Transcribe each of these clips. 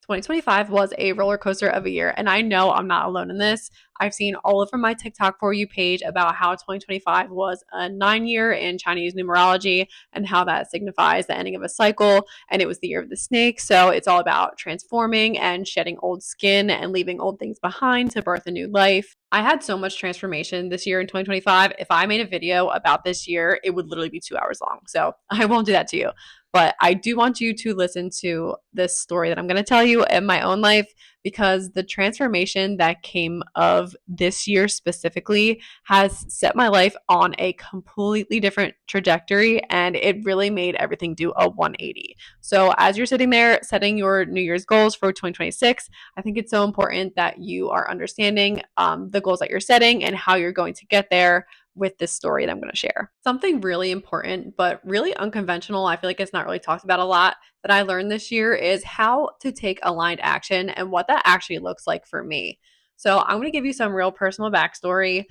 2025 was a roller coaster of a year, and I know I'm not alone in this. I've seen all over my TikTok For You page about how 2025 was a 9 year in Chinese numerology and how that signifies the ending of a cycle. And it was the year of the snake. So it's all about transforming and shedding old skin and leaving old things behind to birth a new life. I had so much transformation this year in 2025. If I made a video about this year, it would literally be 2 hours long. So I won't do that to you. But I do want you to listen to this story that I'm going to tell you in my own life, because the transformation that came of this year specifically has set my life on a completely different trajectory, and it really made everything do a 180. So as you're sitting there setting your New Year's goals for 2026, I think it's so important that you are understanding the goals that you're setting and how you're going to get there with this story that I'm going to share. Something really important, but really unconventional, I feel like it's not really talked about a lot, that I learned this year is how to take aligned action and what that actually looks like for me. So I'm going to give you some real personal backstory.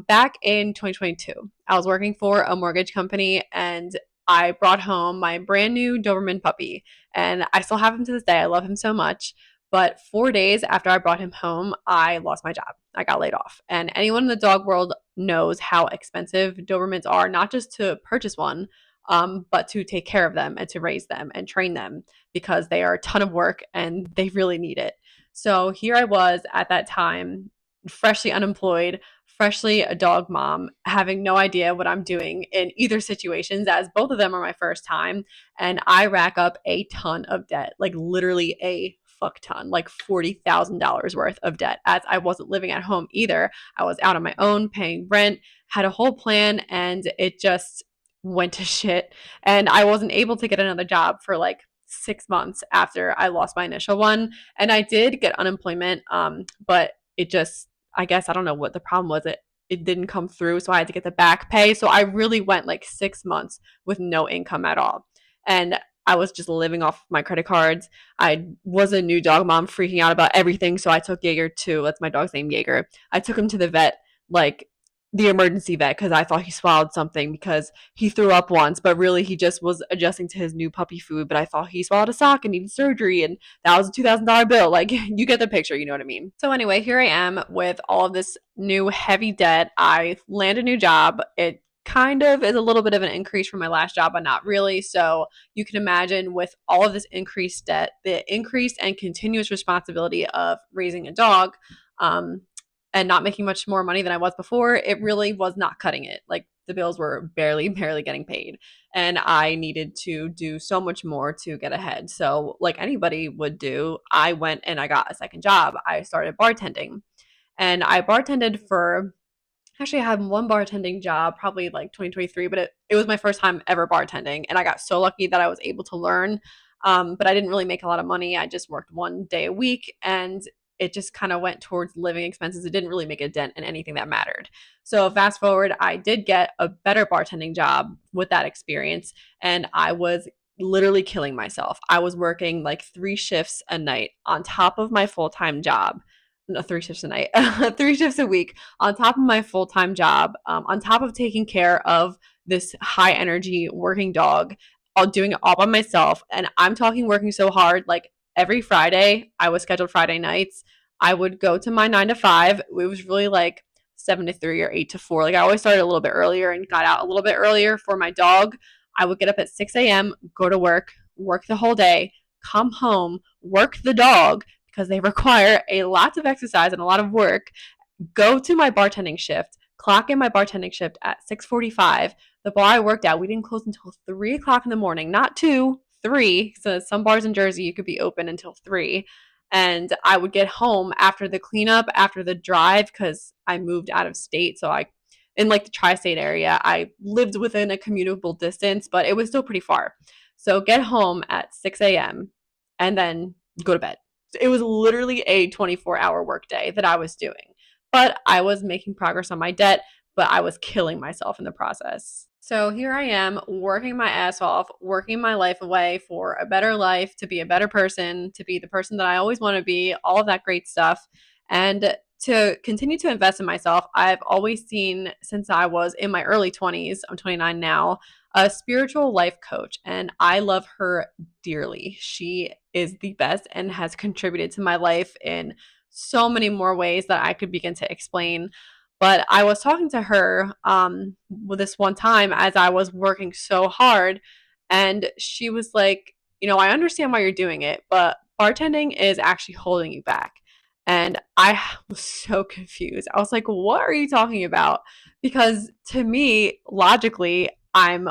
Back in 2022, I was working for a mortgage company, and I brought home my brand new Doberman puppy, and I still have him to this day. I love him so much. But 4 days after I brought him home, I lost my job. I got laid off. And anyone in the dog world knows how expensive Dobermans are, not just to purchase one, but to take care of them and to raise them and train them, because they are a ton of work and they really need it. So here I was at that time, freshly unemployed, freshly a dog mom, having no idea what I'm doing in either situations, as both of them are my first time. And I rack up a ton of debt, like literally a fuck ton, like $40,000 worth of debt, as I wasn't living at home either. I was out on my own, paying rent, had a whole plan, and it just went to shit. And I wasn't able to get another job for like 6 months after I lost my initial one. And I did get unemployment, but it just, I guess, I don't know what the problem was. It didn't come through, so I had to get the back pay. So I really went like 6 months with no income at all. And I was just living off my credit cards. I was a new dog mom, freaking out about everything. So I took Jaeger too. That's my dog's name, Jaeger. I took him to the vet, like the emergency vet, because I thought he swallowed something, because he threw up once, but really he just was adjusting to his new puppy food. But I thought he swallowed a sock and needed surgery, and that was a $2,000 bill. Like, you get the picture, you know what I mean? So anyway, here I am with all of this new heavy debt. I land a new job. It kind of is a little bit of an increase from my last job, but not really. So you can imagine, with all of this increased debt, the increased and continuous responsibility of raising a dog, and not making much more money than I was before, it really was not cutting it. Like, the bills were barely getting paid. And I needed to do so much more to get ahead. So, like anybody would do, I went and I got a second job. I started bartending. And I bartended for, actually, I had one bartending job probably like 2023, but it was my first time ever bartending. And I got so lucky that I was able to learn. But I didn't really make a lot of money. I just worked one day a week, and it just kind of went towards living expenses. It didn't really make a dent in anything that mattered. So fast forward, I did get a better bartending job with that experience, and I was literally killing myself. I was working like 3 shifts a night on top of my full-time job. No, 3 shifts a night, 3 shifts a week on top of my full-time job, on top of taking care of this high energy working dog, all doing it all by myself. And I'm talking working so hard, like every Friday, I was scheduled Friday nights. I would go to my 9 to 5. It was really like 7 to 3 or 8 to 4. Like, I always started a little bit earlier and got out a little bit earlier for my dog. I would get up at 6 a.m., go to work the whole day, come home, work the dog, because they require a lot of exercise and a lot of work, go to my bartending shift, clock in my bartending shift at 6:45. The bar I worked at, we didn't close until 3 o'clock in the morning, not 2, 3. So some bars in Jersey, you could be open until 3. And I would get home after the cleanup, after the drive, because I moved out of state. So in like the tri-state area, I lived within a commutable distance, but it was still pretty far. So get home at 6 a.m. and then go to bed. It was literally a 24-hour workday that I was doing. But I was making progress on my debt, but I was killing myself in the process. So here I am, working my ass off, working my life away for a better life, to be a better person, to be the person that I always want to be, all of that great stuff. And to continue to invest in myself, I've always seen, since I was in my early 20s, I'm 29 now, a spiritual life coach, and I love her dearly. She is the best and has contributed to my life in so many more ways that I could begin to explain. But I was talking to her with this one time as I was working so hard, and she was like, I understand why you're doing it, but bartending is actually holding you back. And I was so confused. I was like, what are you talking about? Because to me, logically, I'm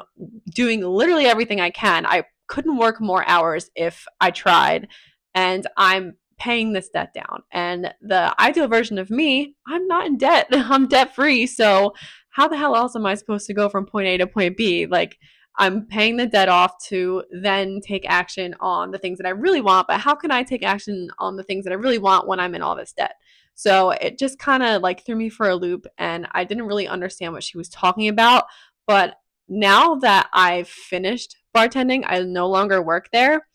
doing literally everything I can. I couldn't work more hours if I tried, and I'm paying this debt down. And the ideal version of me, I'm not in debt. I'm debt free. So how the hell else am I supposed to go from point A to point B? Like, I'm paying the debt off to then take action on the things that I really want. But how can I take action on the things that I really want when I'm in all this debt? So it just kind of like threw me for a loop, and I didn't really understand what she was talking about. But now that I've finished bartending, I no longer work there.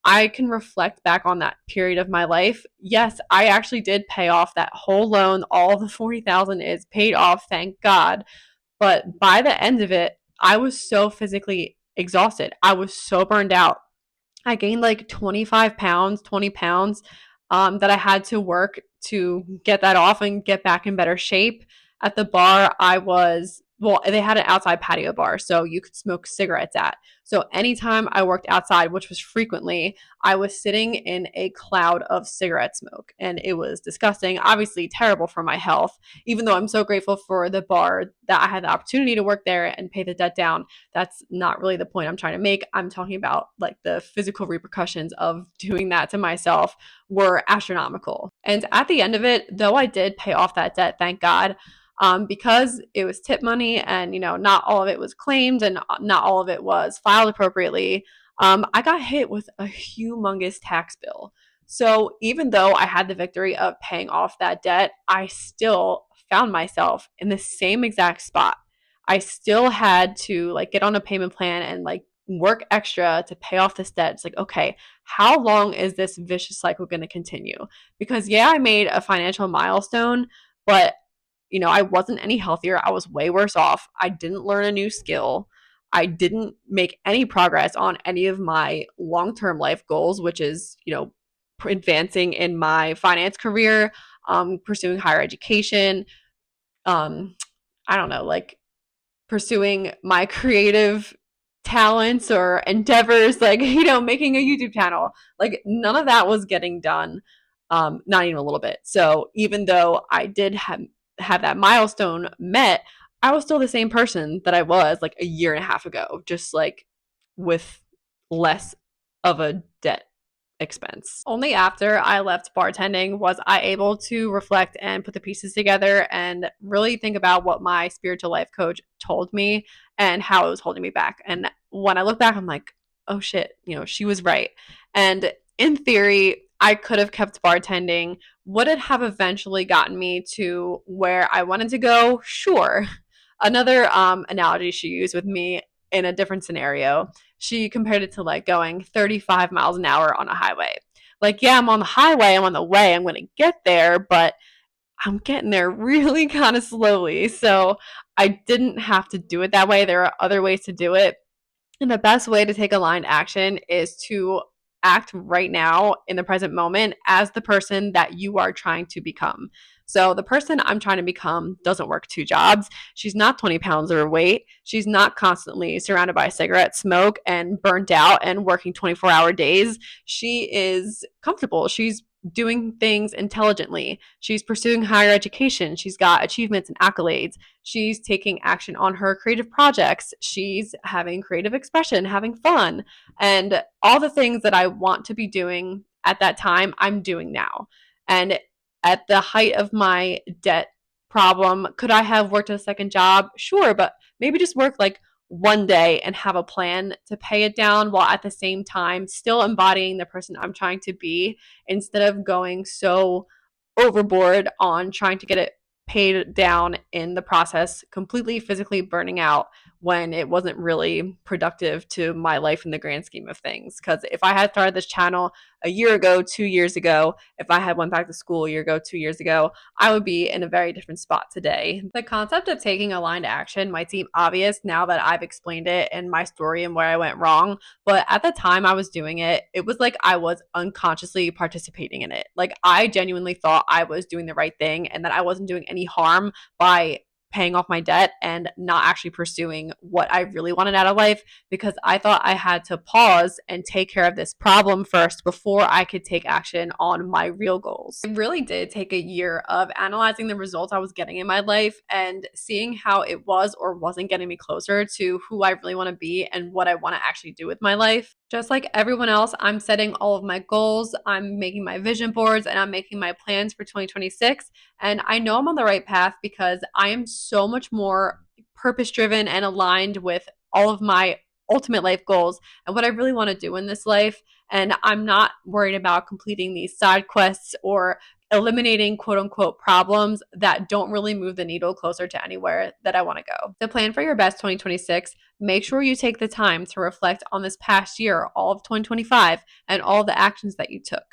I can reflect back on that period of my life. Yes, I actually did pay off that whole loan. All the 40,000 is paid off, thank God. But by the end of it, I was so physically exhausted. I was so burned out. I gained like 25 pounds, 20 pounds that I had to work to get that off and get back in better shape. At the bar, they had an outside patio bar, so you could smoke cigarettes at. So anytime I worked outside, which was frequently, I was sitting in a cloud of cigarette smoke, and it was disgusting, obviously terrible for my health. Even though I'm so grateful for the bar that I had the opportunity to work there and pay the debt down, that's not really the point I'm trying to make. I'm talking about like the physical repercussions of doing that to myself were astronomical. And at the end of it, though I did pay off that debt, thank God, because it was tip money and, not all of it was claimed and not all of it was filed appropriately, I got hit with a humongous tax bill. So even though I had the victory of paying off that debt, I still found myself in the same exact spot. I still had to like get on a payment plan and like work extra to pay off this debt. It's like, okay, how long is this vicious cycle going to continue? Because yeah, I made a financial milestone, but I wasn't any healthier. I was way worse off. I didn't learn a new skill. I didn't make any progress on any of my long-term life goals, which is, advancing in my finance career, pursuing higher education, um, I don't know, like pursuing my creative talents or endeavors, like, making a YouTube channel. Like, none of that was getting done, not even a little bit. So even though I did have that milestone met, I was still the same person that I was like a year and a half ago, just like with less of a debt expense. Only after I left bartending was I able to reflect and put the pieces together and really think about what my spiritual life coach told me and how it was holding me back. And when I look back, I'm like, oh shit, she was right. And in theory, I could have kept bartending. Would it have eventually gotten me to where I wanted to go? Sure. Another analogy she used with me in a different scenario, she compared it to like going 35 miles an hour on a highway. Like, yeah, I'm on the highway, I'm on the way, I'm going to get there, but I'm getting there really kind of slowly. So I didn't have to do it that way. There are other ways to do it. And the best way to take aligned action is to act right now in the present moment as the person that you are trying to become. So the person I'm trying to become doesn't work two jobs. She's not 20 pounds overweight. She's not constantly surrounded by cigarette smoke and burnt out and working 24-hour days. She is comfortable. She's doing things intelligently. She's pursuing higher education. She's got achievements and accolades. She's taking action on her creative projects. She's having creative expression, having fun, and all the things that I want to be doing at that time, I'm doing now. And at the height of my debt problem, could I have worked a second job? Sure, but maybe just work like one day and have a plan to pay it down while at the same time still embodying the person I'm trying to be instead of going so overboard on trying to get it paid down in the process, completely physically burning out when it wasn't really productive to my life in the grand scheme of things. Because if I had started this channel a year ago, 2 years ago, if I had went back to school a year ago, 2 years ago, I would be in a very different spot today. The concept of taking aligned action might seem obvious now that I've explained it and my story and where I went wrong, but at the time I was doing it, it was like I was unconsciously participating in it. Like I genuinely thought I was doing the right thing and that I wasn't doing any harm by paying off my debt and not actually pursuing what I really wanted out of life, because I thought I had to pause and take care of this problem first before I could take action on my real goals. It really did take a year of analyzing the results I was getting in my life and seeing how it was or wasn't getting me closer to who I really want to be and what I want to actually do with my life. Just like everyone else, I'm setting all of my goals, I'm making my vision boards, and I'm making my plans for 2026. And I know I'm on the right path because I am so much more purpose driven and aligned with all of my ultimate life goals and what I really want to do in this life. And I'm not worried about completing these side quests or eliminating quote unquote problems that don't really move the needle closer to anywhere that I want to go. To plan for your best 2026, make sure you take the time to reflect on this past year, all of 2025, and all the actions that you took.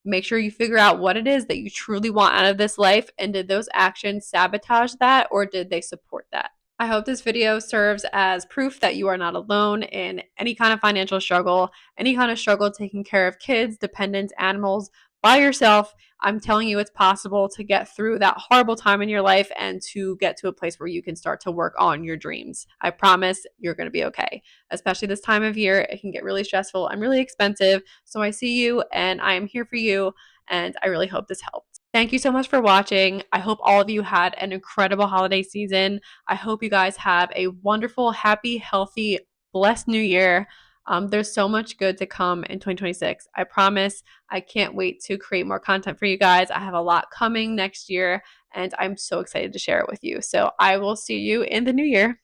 Make sure you figure out what it is that you truly want out of this life, and did those actions sabotage that or did they support that? I hope this video serves as proof that you are not alone in any kind of financial struggle, any kind of struggle taking care of kids, dependents, animals by yourself. I'm telling you, it's possible to get through that horrible time in your life and to get to a place where you can start to work on your dreams. I promise you're going to be okay. Especially this time of year, it can get really stressful and really expensive. So I see you and I am here for you, and I really hope this helped. Thank you so much for watching. I hope all of you had an incredible holiday season. I hope you guys have a wonderful, happy, healthy, blessed new year. There's so much good to come in 2026. I promise. I can't wait to create more content for you guys. I have a lot coming next year, and I'm so excited to share it with you. So I will see you in the new year.